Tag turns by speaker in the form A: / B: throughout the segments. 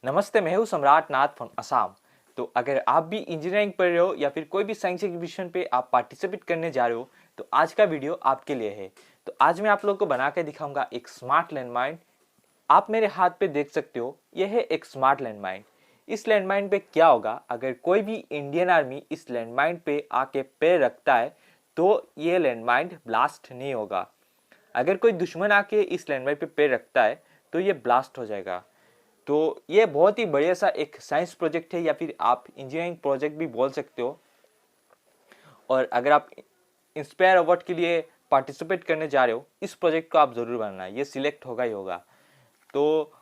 A: नमस्ते, मैं हूँ सम्राट नाथ फ्रॉम असम। तो अगर आप भी इंजीनियरिंग पढ़ रहे हो या फिर कोई भी साइंस एग्जीबिशन पे आप पार्टिसिपेट करने जा रहे हो तो आज का वीडियो आपके लिए है। तो आज मैं आप लोगों को बना के दिखाऊंगा एक स्मार्ट लैंडमाइन। आप मेरे हाथ पे देख सकते हो, यह है एक स्मार्ट लैंडमाइन। इस लैंडमाइन पे क्या होगा, अगर कोई भी इंडियन आर्मी इस लैंडमाइन पे आके पैर रखता है तो ये लैंडमाइन ब्लास्ट नहीं होगा। अगर कोई दुश्मन आके इस लैंडमाइन पे पैर रखता है तो ये ब्लास्ट हो जाएगा। तो ये बहुत ही बढ़िया सा एक साइंस प्रोजेक्ट है या फिर आप इंजीनियरिंग प्रोजेक्ट भी बोल सकते हो। और अगर आप इंस्पायर अवार्ड के लिए पार्टिसिपेट करने जा रहे हो, इस प्रोजेक्ट को आप ज़रूर बनाना, ये सिलेक्ट होगा ही होगा। तो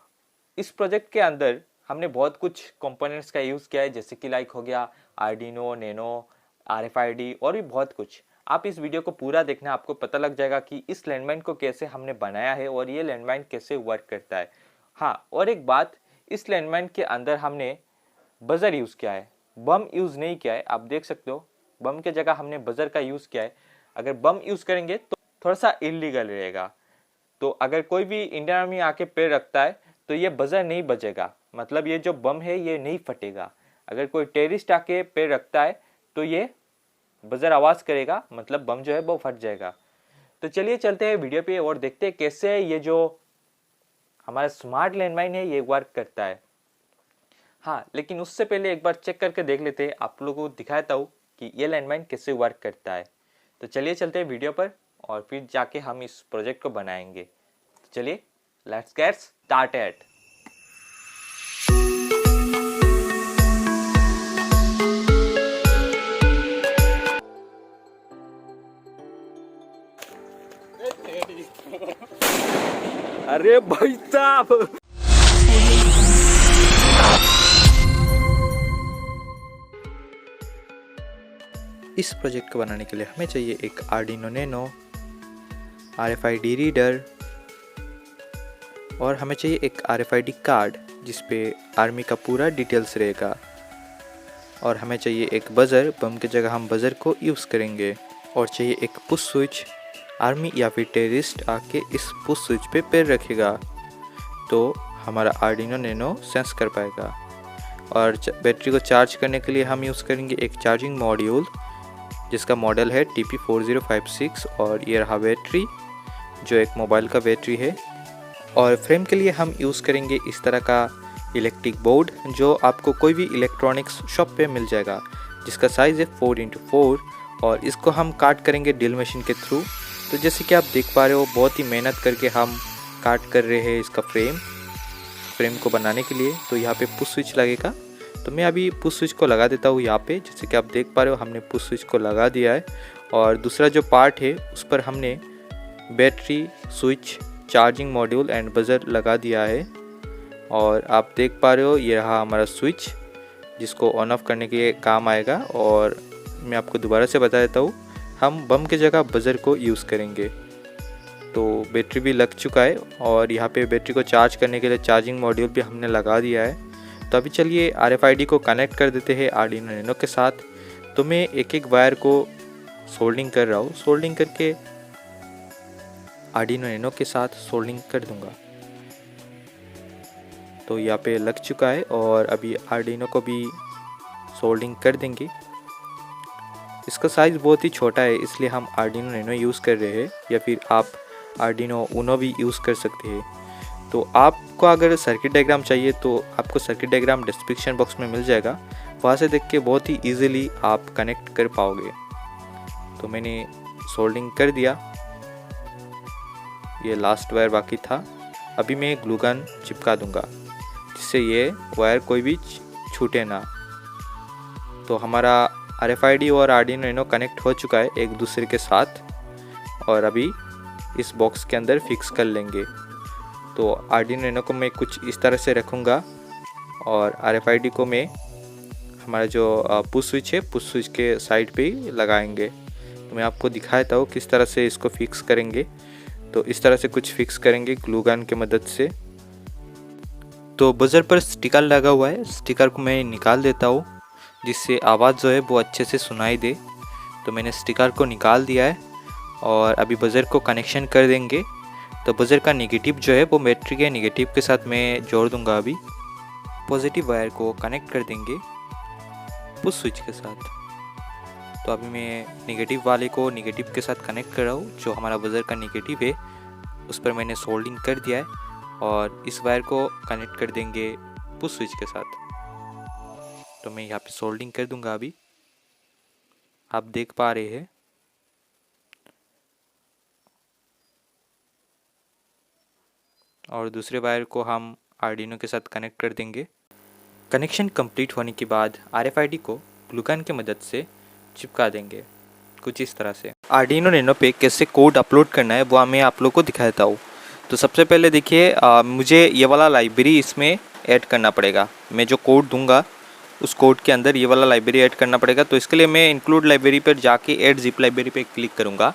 A: इस प्रोजेक्ट के अंदर हमने बहुत कुछ कंपोनेंट्स का यूज़ किया है, जैसे कि लाइक हो गया आर्डिनो, नैनो, RFID और भी बहुत कुछ। आप इस वीडियो को पूरा देखना, आपको पता लग जाएगा कि इस लैंडमाइन को कैसे हमने बनाया है और ये लैंडमाइन कैसे वर्क करता है। हाँ, और एक बात, इस लैंडमाइन के अंदर हमने बजर यूज़ किया है, बम यूज़ नहीं किया है। आप देख सकते हो, बम के जगह हमने बजर का यूज़ किया है। अगर बम यूज़ करेंगे तो थोड़ा सा इलीगल रहेगा। तो अगर कोई भी इंडियन आर्मी आके पैर रखता है तो ये बजर नहीं बजेगा, मतलब ये जो बम है ये नहीं फटेगा। अगर कोई टेररिस्ट आके पैर रखता है तो ये बजर आवाज़ करेगा, मतलब बम जो है वो फट जाएगा। तो चलिए चलते हैं वीडियो पे और देखते हैं कैसे ये जो हमारा स्मार्ट लैंडमाइन है ये वर्क करता है। हाँ, लेकिन उससे पहले एक बार चेक करके देख लेते हैं, आप लोगों को दिखाता हूँ कि ये लैंडमाइन कैसे वर्क करता है। तो चलिए चलते हैं वीडियो पर और फिर जाके हम इस प्रोजेक्ट को बनाएंगे। तो चलिए, लेट्स गेट स्टार्टेड। अरे भाई साहब,
B: इस प्रोजेक्ट को बनाने के लिए हमें चाहिए एक आर्डिनो नैनो, RFID रीडर और हमें चाहिए एक RFID कार्ड जिस पे आर्मी का पूरा डिटेल्स रहेगा। और हमें चाहिए एक बज़र, बम की जगह हम बज़र को यूज़ करेंगे। और चाहिए एक पुश स्विच, आर्मी या फिर टेररिस्ट आके इस पुश स्विच पे पैर रखेगा तो हमारा आर्डिनो नैनो सेंस कर पाएगा। और बैटरी को चार्ज करने के लिए हम यूज़ करेंगे एक चार्जिंग मॉड्यूल जिसका मॉडल है TP4056 और ये रहा बैटरी जो एक मोबाइल का बैटरी है। और फ्रेम के लिए हम यूज़ करेंगे इस तरह का इलेक्ट्रिक बोर्ड जो आपको कोई भी इलेक्ट्रॉनिक्स शॉप पे मिल जाएगा, जिसका साइज़ है 4x4 और इसको हम काट करेंगे ड्रिल मशीन के थ्रू। तो जैसे कि आप देख पा रहे हो, बहुत ही मेहनत करके हम काट कर रहे हैं इसका फ्रेम को बनाने के लिए। तो यहाँ पे पुश स्विच लगेगा, तो मैं अभी पुश स्विच को लगा देता हूँ यहाँ पे। जैसे कि आप देख पा रहे हो, हमने पुश स्विच को लगा दिया है। और दूसरा जो पार्ट है उस पर हमने battery, switch, charging module and buzzer लगा दिया है। और आप देख पा रहे हो, ये रहा हमारा स्विच जिसको ऑन ऑफ करने के काम आएगा। और मैं आपको दोबारा से बता देता हूँ, हम बम की जगह बजर को यूज़ करेंगे। तो बैटरी भी लग चुका है और यहाँ पे बैटरी को चार्ज करने के लिए चार्जिंग मॉड्यूल भी हमने लगा दिया है। तो अभी चलिए RFID को कनेक्ट कर देते हैं आर्डिनो नैनो के साथ। तो मैं एक एक वायर को सोल्डिंग कर रहा हूँ, सोल्डिंग करके आर्डिनो नैनो के साथ सोल्डिंग कर दूंगा। तो यहाँ पे लग चुका है और अभी आर्डिनो को भी सोल्डिंग कर देंगे। इसका साइज़ बहुत ही छोटा है इसलिए हम आर्डिनो नैनो यूज़ कर रहे हैं, या फिर आप आर्डिनो ऊनो भी यूज़ कर सकते हैं। तो आपको अगर सर्किट डायग्राम चाहिए तो आपको सर्किट डायग्राम डिस्क्रिप्शन बॉक्स में मिल जाएगा, वहाँ से देख के बहुत ही ईजिली आप कनेक्ट कर पाओगे। तो मैंने सोल्डिंग कर दिया, ये लास्ट वायर बाकी था। अभी मैं ग्लू गन चिपका दूंगा जिससे ये वायर कोई भी छूटे ना। तो हमारा RFID और आर्डिनो नैनो कनेक्ट हो चुका है एक दूसरे के साथ, और अभी इस बॉक्स के अंदर फिक्स कर लेंगे। तो आर्डिनो नैनो को मैं कुछ इस तरह से रखूँगा और RFID को मैं हमारा जो पुश स्विच है, पुश स्विच के साइड पे ही लगाएंगे। तो मैं आपको दिखाता हूँ किस तरह से इसको फिक्स करेंगे। तो इस तरह से कुछ फिक्स करेंगे ग्लू गन की मदद से। तो बजर पर स्टिकर लगा हुआ है, स्टिकर को मैं निकाल देता हूँ जिससे आवाज़ जो है वो अच्छे से सुनाई दे। तो मैंने स्टिकर को निकाल दिया है और अभी बजर को कनेक्शन कर देंगे। तो बजर का नेगेटिव जो है वो बैटरी के नेगेटिव के साथ मैं जोड़ दूंगा अभी। पॉजिटिव वायर को कनेक्ट कर देंगे पुश स्विच के साथ। तो अभी मैं नेगेटिव वाले को नेगेटिव के साथ कनेक्ट कर रहा हूँ। जो हमारा बजर का नेगेटिव है उस पर मैंने सोल्डिंग कर दिया है और इस वायर को कनेक्ट कर देंगे पुश स्विच के साथ। तो मैं यहाँ पे सोल्डिंग कर दूंगा। अभी आप देख पा रहे हैं और दूसरे वायर को हम आर्डिनो के साथ कनेक्ट कर देंगे। कनेक्शन कंप्लीट होने के बाद RFID को ग्लू गन की मदद से चिपका देंगे कुछ इस तरह से। आर्डिनो नैनो पे कैसे कोड अपलोड करना है वो मैं आप लोग को दिखाता हूँ। तो सबसे पहले देखिए मुझे ये वाला लाइब्रेरी इसमें ऐड करना पड़ेगा। मैं जो कोड दूंगा उस कोड के अंदर ये वाला लाइब्रेरी ऐड करना पड़ेगा। तो इसके लिए मैं इंक्लूड लाइब्रेरी पर जाके ऐड जिप लाइब्रेरी पे क्लिक करूँगा।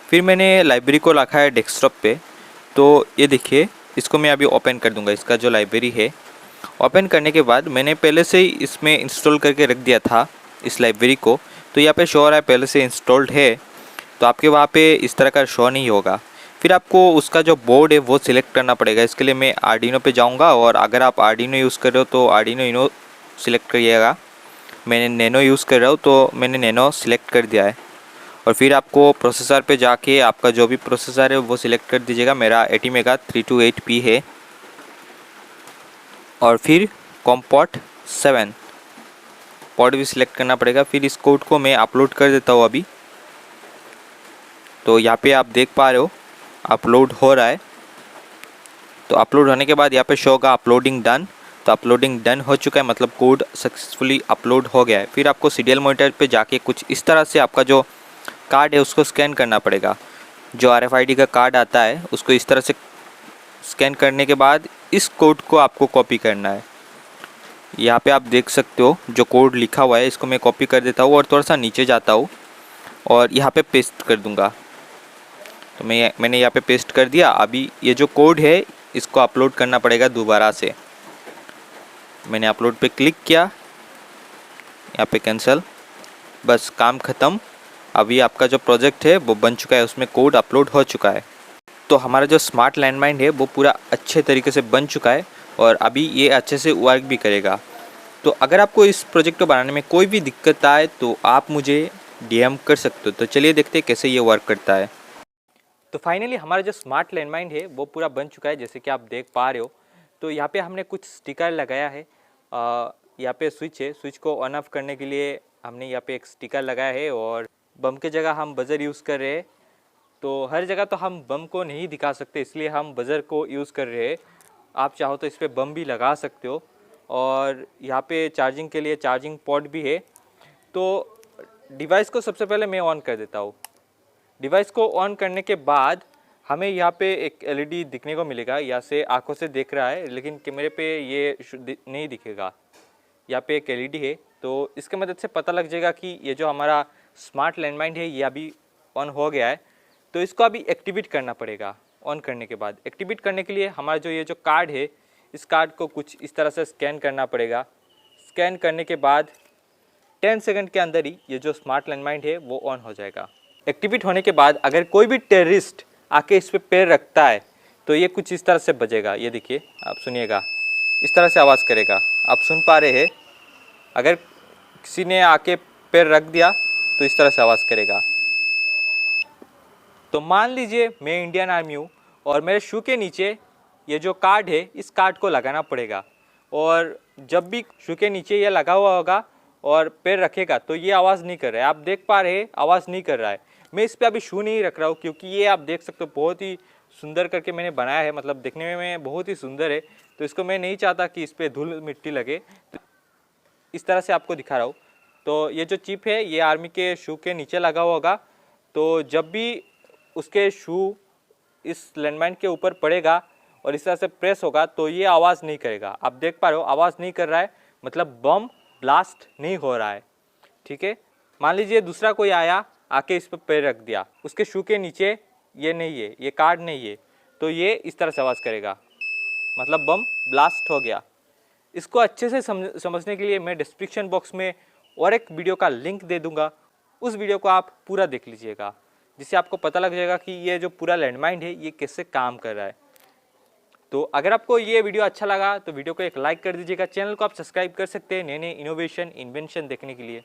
B: फिर मैंने लाइब्रेरी को रखा है डेस्कटॉप पे। तो ये देखिए इसको मैं अभी ओपन कर दूंगा। इसका जो लाइब्रेरी है ओपन करने के बाद मैंने पहले से ही इसमें इंस्टॉल करके रख दिया था इस लाइब्रेरी को। तो यहाँ पे शो हो रहा है पहले से इंस्टॉल्ड है। तो आपके वहाँ पे इस तरह का शो नहीं होगा। फिर आपको उसका जो बोर्ड है वो सिलेक्ट करना पड़ेगा। इसके लिए मैं आर्डिनो पे जाऊँगा और अगर आप आर्डिनो यूज़ कर रहे हो तो आर्डिनो इनो सिलेक्ट करिएगा। मैंने नैनो यूज़ कर रहा हूँ तो मैंने नैनो सिलेक्ट कर दिया है। और फिर आपको प्रोसेसर पे जाके आपका जो भी प्रोसेसर है वो सिलेक्ट कर दीजिएगा। मेरा ATmega 328P है। और फिर कॉम पोर्ट 7 पोर्ट भी सिलेक्ट करना पड़ेगा। फिर इस कोड को मैं अपलोड कर देता हूँ अभी। तो यहाँ पे आप देख पा रहे हो अपलोड हो रहा है। तो अपलोड होने के बाद यहाँ पे शो होगा अपलोडिंग डन। तो अपलोडिंग डन हो चुका है, मतलब कोड सक्सेसफुली अपलोड हो गया है। फिर आपको सीरियल मॉनिटर पे जाके कुछ इस तरह से आपका जो कार्ड है उसको स्कैन करना पड़ेगा। जो RFID का कार्ड आता है उसको इस तरह से स्कैन करने के बाद इस कोड को आपको कॉपी करना है। यहाँ पे आप देख सकते हो जो कोड लिखा हुआ है इसको मैं कॉपी कर देता हूँ और थोड़ा सा नीचे जाता हूँ और यहाँ पे पेस्ट कर दूँगा। तो मैंने यहाँ पे पेस्ट कर दिया। अभी ये जो कोड है इसको अपलोड करना पड़ेगा दोबारा से। मैंने अपलोड पे क्लिक किया, यहाँ पे कैंसिल, बस काम ख़त्म। अभी आपका जो प्रोजेक्ट है वो बन चुका है, उसमें कोड अपलोड हो चुका है। तो हमारा जो स्मार्ट लैंडमाइन है वो पूरा अच्छे तरीके से बन चुका है और अभी ये अच्छे से वर्क भी करेगा। तो अगर आपको इस प्रोजेक्ट को बनाने में कोई भी दिक्कत आए तो आप मुझे DM कर सकते हो। तो चलिए देखते हैं कैसे ये वर्क करता है।
A: तो फाइनली हमारा जो स्मार्ट लैंडमाइन है वो पूरा बन चुका है, जैसे कि आप देख पा रहे हो। तो यहाँ पे हमने कुछ स्टिकर लगाया है। यहाँ पे स्विच है, स्विच को ऑन ऑफ करने के लिए हमने यहाँ पे एक स्टिकर लगाया है। और बम के जगह हम बजर यूज़ कर रहे हैं। तो हर जगह तो हम बम को नहीं दिखा सकते, इसलिए हम बजर को यूज़ कर रहे हैं। आप चाहो तो इस पर बम भी लगा सकते हो। और यहाँ पे चार्जिंग के लिए चार्जिंग पोर्ट भी है। तो डिवाइस को सबसे पहले मैं ऑन कर देता हूँ। डिवाइस को ऑन करने के बाद हमें यहाँ पे एक LED दिखने को मिलेगा। यहाँ से आंखों से देख रहा है लेकिन कैमरे पे ये नहीं दिखेगा। यहाँ पे एक LED है, तो इसके मदद से पता लग जाएगा कि ये जो हमारा स्मार्ट लैंडमाइन है ये अभी ऑन हो गया है। तो इसको अभी एक्टिवेट करना पड़ेगा। ऑन करने के बाद एक्टिवेट करने के लिए हमारा जो ये जो कार्ड है इस कार्ड को कुछ इस तरह से स्कैन करना पड़ेगा। स्कैन करने के बाद 10 सेकंड के अंदर ही ये जो स्मार्ट लैंडमाइन है वो ऑन हो जाएगा। एक्टिवेट होने के बाद अगर कोई भी टेररिस्ट आके इस पर पैर रखता है तो ये कुछ इस तरह से बजेगा। ये देखिए, आप सुनिएगा, इस तरह से आवाज़ करेगा। आप सुन पा रहे हैं? अगर किसी ने आके पैर रख दिया तो इस तरह से आवाज़ करेगा। तो मान लीजिए मैं इंडियन आर्मी हूँ और मेरे शू के नीचे ये जो कार्ड है इस कार्ड को लगाना पड़ेगा। और जब भी शू के नीचे ये लगा हुआ होगा और पैर रखेगा तो ये आवाज़ नहीं कर रहा है। आप देख पा रहे हैं आवाज़ नहीं कर रहा है। मैं इस पर अभी शू नहीं रख रहा हूँ क्योंकि ये आप देख सकते हो बहुत ही सुंदर करके मैंने बनाया है, मतलब देखने में बहुत ही सुंदर है। तो इसको मैं नहीं चाहता कि इस पर धूल मिट्टी लगे, तो इस तरह से आपको दिखा रहा हूँ। तो ये जो चिप है ये आर्मी के शू के नीचे लगा हुआ होगा। तो जब भी उसके शू इस लैंडमाइन के ऊपर पड़ेगा और इस तरह से प्रेस होगा तो ये आवाज़ नहीं करेगा। आप देख पा रहे हो आवाज़ नहीं कर रहा है, मतलब बम ब्लास्ट नहीं हो रहा है। ठीक है, मान लीजिए दूसरा कोई आया आके इस पर पैर रख दिया, उसके शू के नीचे ये नहीं है, ये कार्ड नहीं है, तो ये इस तरह से आवाज़ करेगा, मतलब बम ब्लास्ट हो गया। इसको अच्छे से समझने के लिए मैं डिस्क्रिप्शन बॉक्स में और एक वीडियो का लिंक दे दूंगा। उस वीडियो को आप पूरा देख लीजिएगा, जिससे आपको पता लग जाएगा कि ये जो पूरा लैंडमाइन है ये कैसे काम कर रहा है। तो अगर आपको ये वीडियो अच्छा लगा तो वीडियो को एक लाइक कर दीजिएगा। चैनल को आप सब्सक्राइब कर सकते हैं नए नए इनोवेशन इन्वेंशन देखने के लिए।